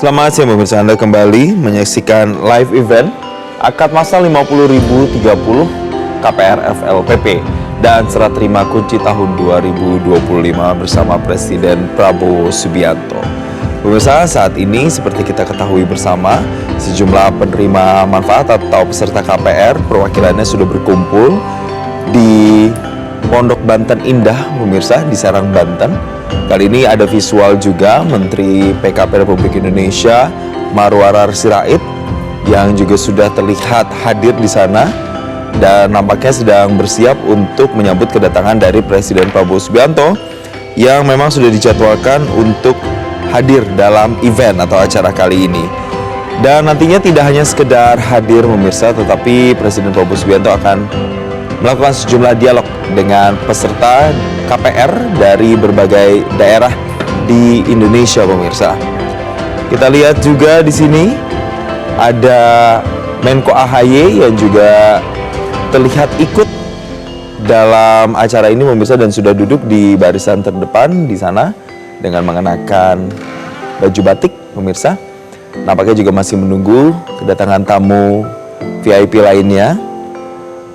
Selamat siang pemirsa, Anda kembali menyaksikan live event Akad Massal 50.030 KPR FLPP dan serah terima kunci tahun 2025 bersama Presiden Prabowo Subianto. Pemirsa, saat ini seperti kita ketahui bersama, sejumlah penerima manfaat atau peserta KPR perwakilannya sudah berkumpul di Pondok Banten Indah, pemirsa, di Serang, Banten. Kali ini ada visual juga Menteri PKP Republik Indonesia Marwarar Sirait yang juga sudah terlihat hadir di sana dan nampaknya sedang bersiap untuk menyambut kedatangan dari Presiden Prabowo Subianto yang memang sudah dijadwalkan untuk hadir dalam event atau acara kali ini. Dan nantinya tidak hanya sekedar hadir pemirsa, tetapi Presiden Prabowo Subianto akan melakukan sejumlah dialog dengan peserta KPR dari berbagai daerah di Indonesia pemirsa. Kita lihat juga di sini ada Menko AHY yang juga terlihat ikut dalam acara ini pemirsa dan sudah duduk di barisan terdepan di sana dengan mengenakan baju batik pemirsa. Nampaknya juga masih menunggu kedatangan tamu VIP lainnya.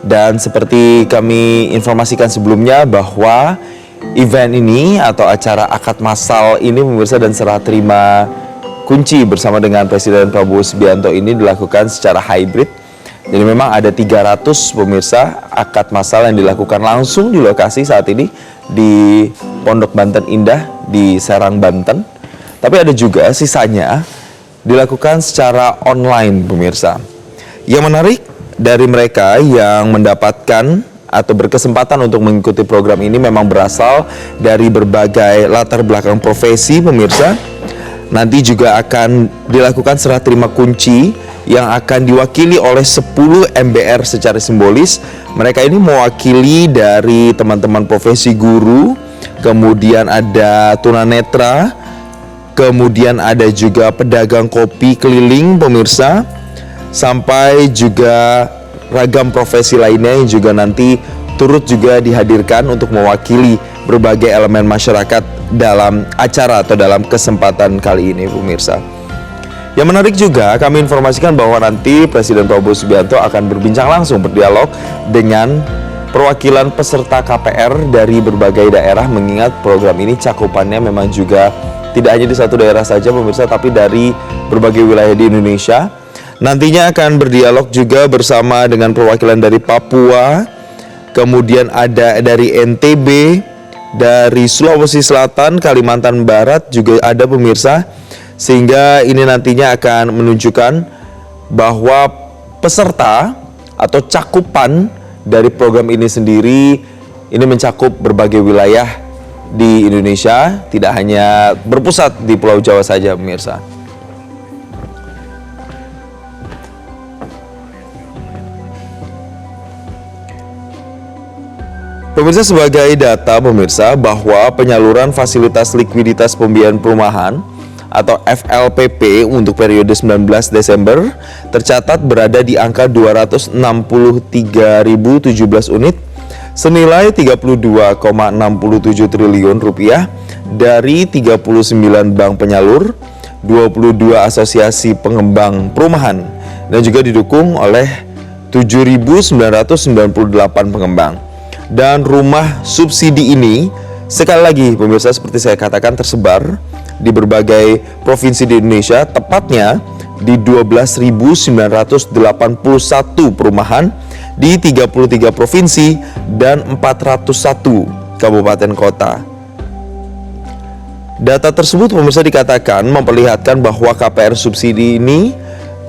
Dan seperti kami informasikan sebelumnya bahwa event ini atau acara akad massal ini pemirsa dan serah terima kunci bersama dengan Presiden Prabowo Subianto ini dilakukan secara hybrid. Jadi memang ada 300 pemirsa akad massal yang dilakukan langsung di lokasi saat ini di Pondok Banten Indah di Serang, Banten. Tapi ada juga sisanya dilakukan secara online pemirsa. Yang menarik dari mereka yang mendapatkan atau berkesempatan untuk mengikuti program ini memang berasal dari berbagai latar belakang profesi pemirsa. Nanti juga akan dilakukan serah terima kunci yang akan diwakili oleh 10 MBR secara simbolis. Mereka ini mewakili dari teman-teman profesi guru, kemudian ada tunanetra, kemudian ada juga pedagang kopi keliling pemirsa, sampai juga ragam profesi lainnya yang juga nanti turut juga dihadirkan untuk mewakili berbagai elemen masyarakat dalam acara atau dalam kesempatan kali ini pemirsa. Yang menarik juga kami informasikan bahwa nanti Presiden Prabowo Subianto akan berbincang langsung berdialog dengan perwakilan peserta KPR dari berbagai daerah, mengingat program ini cakupannya memang juga tidak hanya di satu daerah saja pemirsa, tapi dari berbagai wilayah di Indonesia. Nantinya akan berdialog juga bersama dengan perwakilan dari Papua, kemudian ada dari NTB, dari Sulawesi Selatan, Kalimantan Barat juga ada pemirsa. Sehingga ini nantinya akan menunjukkan bahwa peserta atau cakupan dari program ini sendiri ini mencakup berbagai wilayah di Indonesia, tidak hanya berpusat di Pulau Jawa saja pemirsa. Pemirsa, sebagai data pemirsa bahwa penyaluran fasilitas likuiditas pembiayaan perumahan atau FLPP untuk periode 19 Desember tercatat berada di angka 263.017 unit senilai 32,67 triliun rupiah dari 39 bank penyalur, 22 asosiasi pengembang perumahan dan juga didukung oleh 7.998 pengembang. Dan rumah subsidi ini sekali lagi pemirsa seperti saya katakan tersebar di berbagai provinsi di Indonesia, tepatnya di 12.981 perumahan di 33 provinsi dan 401 kabupaten kota. Data tersebut pemirsa dikatakan memperlihatkan bahwa KPR subsidi ini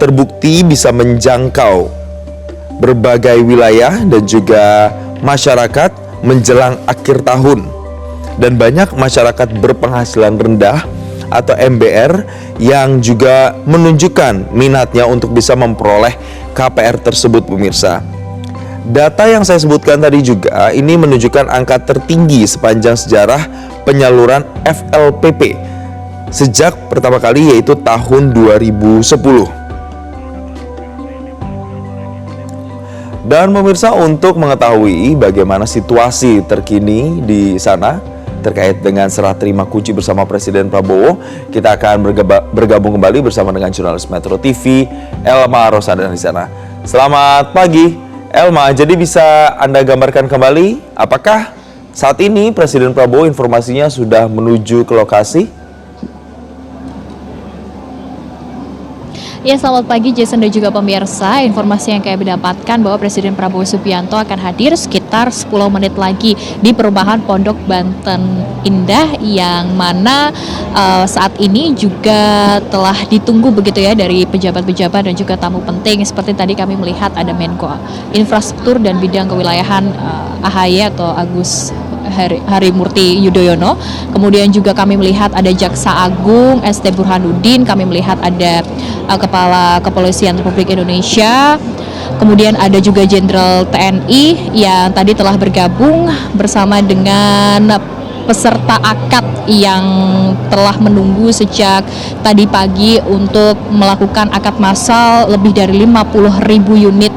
terbukti bisa menjangkau berbagai wilayah dan juga masyarakat menjelang akhir tahun, dan banyak masyarakat berpenghasilan rendah atau MBR yang juga menunjukkan minatnya untuk bisa memperoleh KPR tersebut pemirsa. Data yang saya sebutkan tadi juga ini menunjukkan angka tertinggi sepanjang sejarah penyaluran FLPP sejak pertama kali, yaitu tahun 2010. Dan pemirsa, untuk mengetahui bagaimana situasi terkini di sana terkait dengan serah terima kunci bersama Presiden Prabowo. Kita akan bergabung kembali bersama dengan jurnalis Metro TV, Elma Rosada di sana. Selamat pagi, Elma. Jadi bisa Anda gambarkan kembali, apakah saat ini Presiden Prabowo informasinya sudah menuju ke lokasi? Ya, selamat pagi Jason dan juga pemirsa. Informasi yang kami dapatkan bahwa Presiden Prabowo Subianto akan hadir sekitar 10 menit lagi di perumahan Pondok Banten Indah, yang mana saat ini juga telah ditunggu begitu ya dari pejabat-pejabat dan juga tamu penting. Seperti tadi kami melihat ada Menko Infrastruktur dan Bidang Kewilayahan AHY atau Agus Harimurti Yudhoyono. Kemudian juga kami melihat ada Jaksa Agung ST Burhanuddin, kami melihat ada Kepala Kepolisian Republik Indonesia, kemudian ada juga Jenderal TNI yang tadi telah bergabung bersama dengan peserta akad yang telah menunggu sejak tadi pagi untuk melakukan akad massal lebih dari 50.000 unit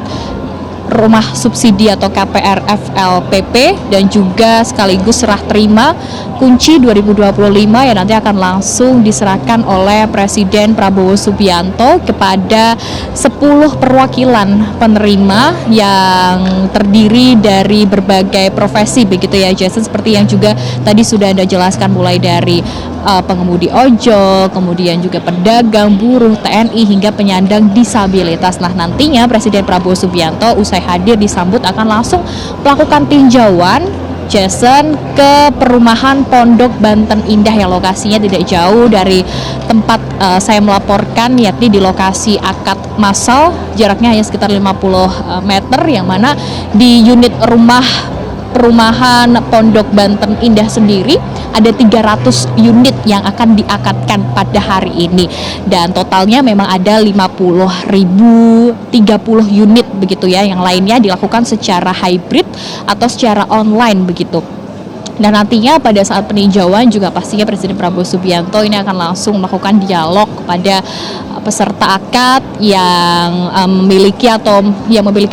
rumah subsidi atau KPR FLPP, dan juga sekaligus serah terima kunci 2025 yang nanti akan langsung diserahkan oleh Presiden Prabowo Subianto kepada 10 perwakilan penerima yang terdiri dari berbagai profesi begitu ya Jason, seperti yang juga tadi sudah Anda jelaskan, mulai dari pengemudi ojol, kemudian juga pedagang, buruh, TNI hingga penyandang disabilitas. Nah, nantinya Presiden Prabowo Subianto usai hadir disambut akan langsung melakukan tinjauan Jason ke perumahan Pondok Banten Indah yang lokasinya tidak jauh dari tempat saya melaporkan, yakni di lokasi akad massal, jaraknya hanya sekitar 50 meter, yang mana di unit perumahan Pondok Banten Indah sendiri ada 300 unit yang akan diakadkan pada hari ini, dan totalnya memang ada 30 unit begitu ya, yang lainnya dilakukan secara hybrid atau secara online begitu. Dan nantinya pada saat peninjauan juga pastinya Presiden Prabowo Subianto ini akan langsung melakukan dialog kepada peserta akad yang memiliki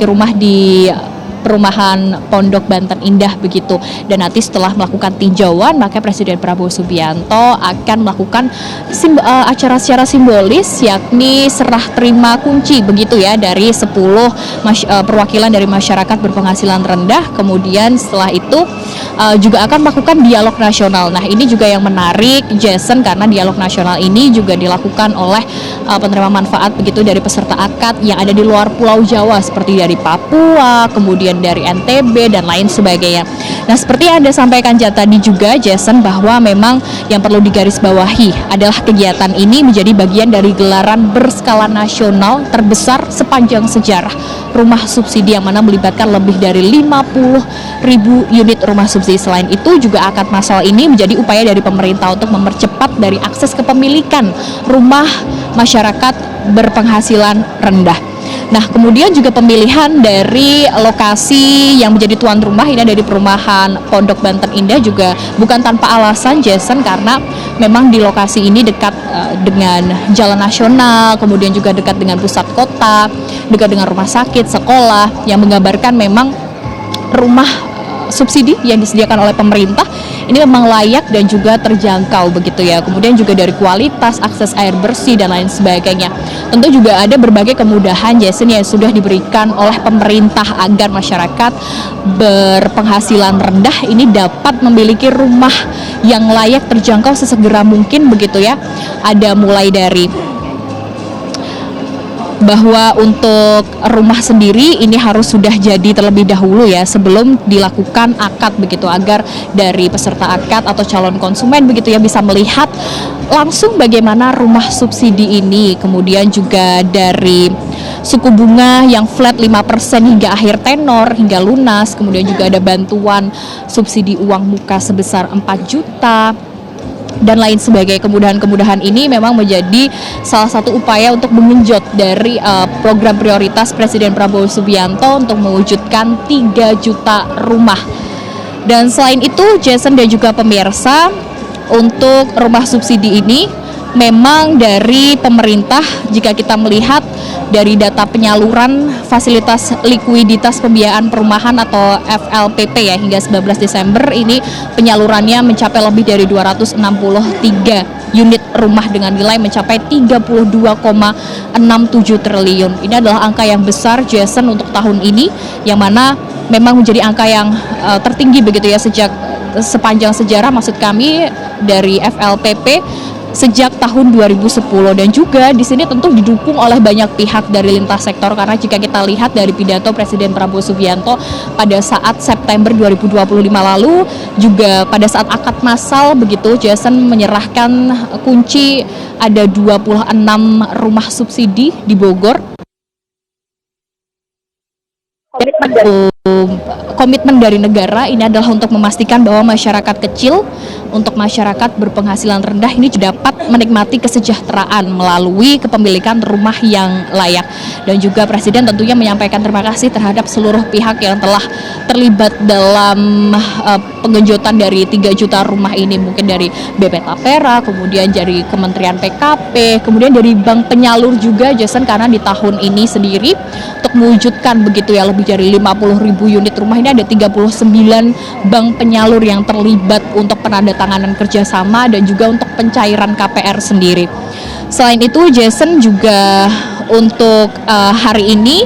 rumah di perumahan Pondok Banten Indah begitu. Dan nanti setelah melakukan tinjauan, maka Presiden Prabowo Subianto akan melakukan acara secara simbolis, yakni serah terima kunci begitu ya dari 10 perwakilan dari masyarakat berpenghasilan rendah. Kemudian setelah itu juga akan melakukan dialog nasional. Nah, ini juga yang menarik Jason, karena dialog nasional ini juga dilakukan oleh penerima manfaat begitu dari peserta akad yang ada di luar Pulau Jawa, seperti dari Papua, kemudian dari NTB dan lain sebagainya. Nah, seperti yang Anda sampaikan tadi juga Jason, bahwa memang yang perlu digarisbawahi adalah kegiatan ini menjadi bagian dari gelaran berskala nasional terbesar sepanjang sejarah rumah subsidi, yang mana melibatkan lebih dari 50.000 unit rumah subsidi. Selain itu juga akad massal ini menjadi upaya dari pemerintah untuk mempercepat dari akses kepemilikan rumah masyarakat berpenghasilan rendah. Nah, kemudian juga pemilihan dari lokasi yang menjadi tuan rumah ini dari perumahan Pondok Banten Indah juga bukan tanpa alasan Jason, karena memang di lokasi ini dekat dengan jalan nasional, kemudian juga dekat dengan pusat kota, dekat dengan rumah sakit, sekolah, yang menggambarkan memang rumah subsidi yang disediakan oleh pemerintah ini memang layak dan juga terjangkau begitu ya. Kemudian juga dari kualitas, akses air bersih dan lain sebagainya. Tentu juga ada berbagai kemudahan Jason yang sudah diberikan oleh pemerintah agar masyarakat berpenghasilan rendah ini dapat memiliki rumah yang layak, terjangkau sesegera mungkin begitu ya. Ada mulai dari bahwa untuk rumah sendiri ini harus sudah jadi terlebih dahulu ya sebelum dilakukan akad begitu, agar dari peserta akad atau calon konsumen begitu ya bisa melihat langsung bagaimana rumah subsidi ini. Kemudian juga dari suku bunga yang flat 5% hingga akhir tenor hingga lunas, kemudian juga ada bantuan subsidi uang muka sebesar 4 juta dan lain sebagainya. Kemudahan-kemudahan ini memang menjadi salah satu upaya untuk mengenjot dari program prioritas Presiden Prabowo Subianto untuk mewujudkan 3 juta rumah. Dan selain itu Jason dan juga pemirsa, untuk rumah subsidi ini memang dari pemerintah, jika kita melihat dari data penyaluran fasilitas likuiditas pembiayaan perumahan atau FLPP ya, hingga 19 Desember ini penyalurannya mencapai lebih dari 263 unit rumah dengan nilai mencapai 32,67 triliun. Ini adalah angka yang besar, Jason, untuk tahun ini, yang mana memang menjadi angka yang tertinggi begitu ya sejak sepanjang sejarah, maksud kami dari FLPP sejak tahun 2010, dan juga di sini tentu didukung oleh banyak pihak dari lintas sektor, karena jika kita lihat dari pidato Presiden Prabowo Subianto pada saat September 2025 lalu, juga pada saat akad massal begitu, Jason menyerahkan kunci ada 26 rumah subsidi di Bogor. Komitmen dari negara ini adalah untuk memastikan bahwa masyarakat kecil, untuk masyarakat berpenghasilan rendah ini dapat menikmati kesejahteraan melalui kepemilikan rumah yang layak. Dan juga Presiden tentunya menyampaikan terima kasih terhadap seluruh pihak yang telah terlibat dalam penggenjotan dari 3 juta rumah ini, mungkin dari BP Tapera, kemudian dari Kementerian PKP, kemudian dari bank penyalur juga, Jason, karena di tahun ini sendiri untuk mewujudkan begitu ya lebih dari 50.000 unit rumah ini ada 39 bank penyalur yang terlibat untuk penandatanganan kerjasama dan juga untuk pencairan KPR sendiri. Selain itu, Jason, juga untuk hari ini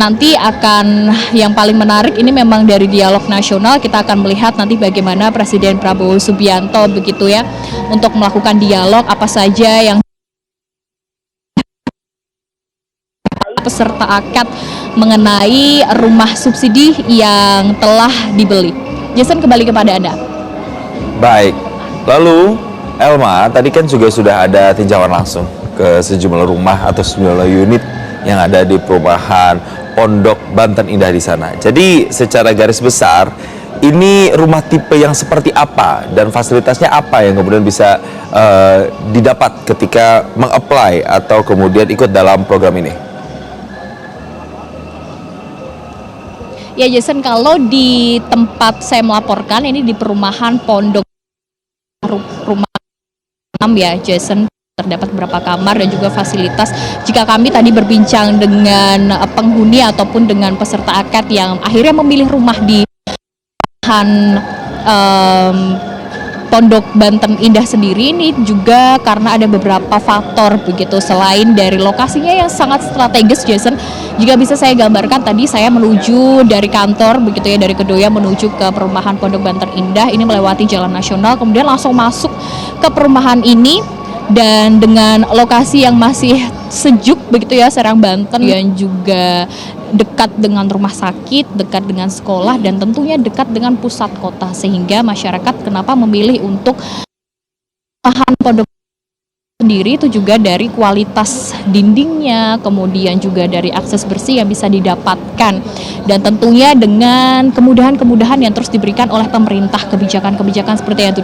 nanti akan yang paling menarik ini memang dari dialog nasional, kita akan melihat nanti bagaimana Presiden Prabowo Subianto begitu ya untuk melakukan dialog apa saja yang peserta akad mengenai rumah subsidi yang telah dibeli. Jason, kembali kepada Anda. Baik, lalu Elma, tadi kan juga sudah ada tinjauan langsung ke sejumlah rumah atau sejumlah unit yang ada di perumahan Pondok Banten Indah di sana. Jadi secara garis besar, ini rumah tipe yang seperti apa dan fasilitasnya apa yang kemudian bisa didapat ketika meng-apply atau kemudian ikut dalam program ini? Ya Jason, kalau di tempat saya melaporkan ini di perumahan Pondok rumah 6 ya Jason, terdapat beberapa kamar dan juga fasilitas. Jika kami tadi berbincang dengan penghuni ataupun dengan peserta akad yang akhirnya memilih rumah di Pondok Banten Indah sendiri, ini juga karena ada beberapa faktor begitu. Selain dari lokasinya yang sangat strategis, Jason, jika bisa saya gambarkan, tadi saya menuju dari kantor begitu ya, dari Kedoya menuju ke perumahan Pondok Banten Indah, ini melewati Jalan Nasional, kemudian langsung masuk ke perumahan ini, dan dengan lokasi yang masih sejuk begitu ya, Serang Banten, yang juga dekat dengan rumah sakit, dekat dengan sekolah, dan tentunya dekat dengan pusat kota, sehingga masyarakat kenapa memilih untuk perumahan Pondok sendiri itu juga dari kualitas dindingnya, kemudian juga dari akses bersih yang bisa didapatkan, dan tentunya dengan kemudahan-kemudahan yang terus diberikan oleh pemerintah, kebijakan-kebijakan seperti yang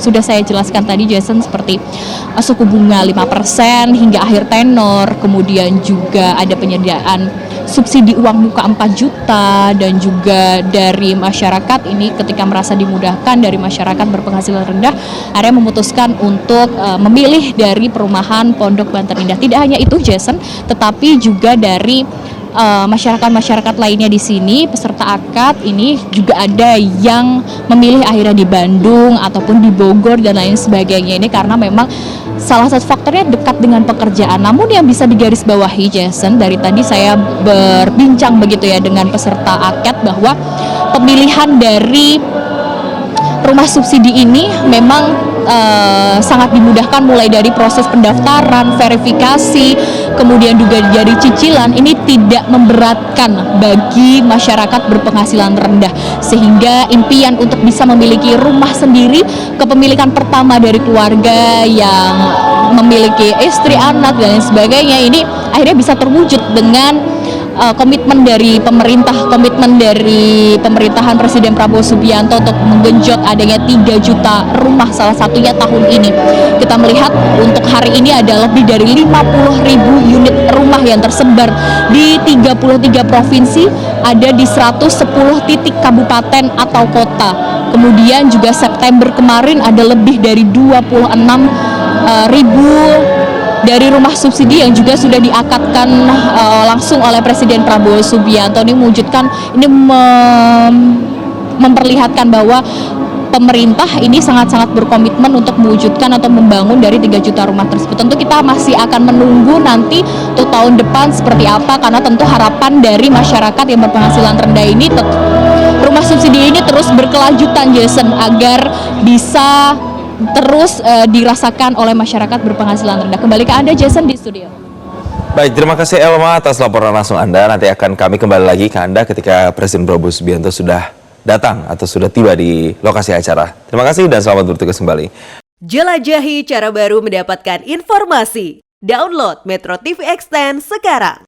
sudah saya jelaskan tadi, Jason, seperti suku bunga 5% hingga akhir tenor, kemudian juga ada penyediaan subsidi uang muka 4 juta, dan juga dari masyarakat ini ketika merasa dimudahkan dari masyarakat berpenghasilan rendah, akhirnya memutuskan untuk memilih dari perumahan Pondok Banten Indah. Tidak hanya itu, Jason, tetapi juga dari masyarakat-masyarakat lainnya di sini, peserta akad ini juga ada yang memilih akhirnya di Bandung ataupun di Bogor dan lain sebagainya, ini karena memang salah satu faktornya dekat dengan pekerjaan. Namun yang bisa digarisbawahi, Jason, dari tadi saya berbincang begitu ya dengan peserta akad, bahwa pemilihan dari rumah subsidi ini memang sangat dimudahkan, mulai dari proses pendaftaran, verifikasi, kemudian juga dari cicilan, ini tidak memberatkan bagi masyarakat berpenghasilan rendah, sehingga impian untuk bisa memiliki rumah sendiri, kepemilikan pertama dari keluarga yang memiliki istri, anak, dan lain sebagainya, ini akhirnya bisa terwujud dengan komitmen dari pemerintah, komitmen dari pemerintahan Presiden Prabowo Subianto untuk menggenjot adanya 3 juta rumah, salah satunya tahun ini. Kita melihat untuk hari ini ada lebih dari 50.000 unit rumah yang tersebar di 33 provinsi, ada di 110 titik kabupaten atau kota. Kemudian juga September kemarin ada lebih dari 26 ribu dari rumah subsidi yang juga sudah diakatkan langsung oleh Presiden Prabowo Subianto ini memperlihatkan bahwa pemerintah ini sangat-sangat berkomitmen untuk mewujudkan atau membangun dari 3 juta rumah tersebut. Tentu kita masih akan menunggu nanti untuk tahun depan seperti apa, karena tentu harapan dari masyarakat yang berpenghasilan rendah ini rumah subsidi ini terus berkelanjutan, Jason, agar bisa terus dirasakan oleh masyarakat berpenghasilan rendah. Kembali ke Anda, Jason, di studio. Baik, terima kasih Elma atas laporan langsung Anda. Nanti akan kami kembali lagi ke Anda ketika Presiden Prabowo Subianto sudah datang atau sudah tiba di lokasi acara. Terima kasih dan selamat bertugas kembali. Jelajahi cara baru mendapatkan informasi. Download Metro TV Extend sekarang.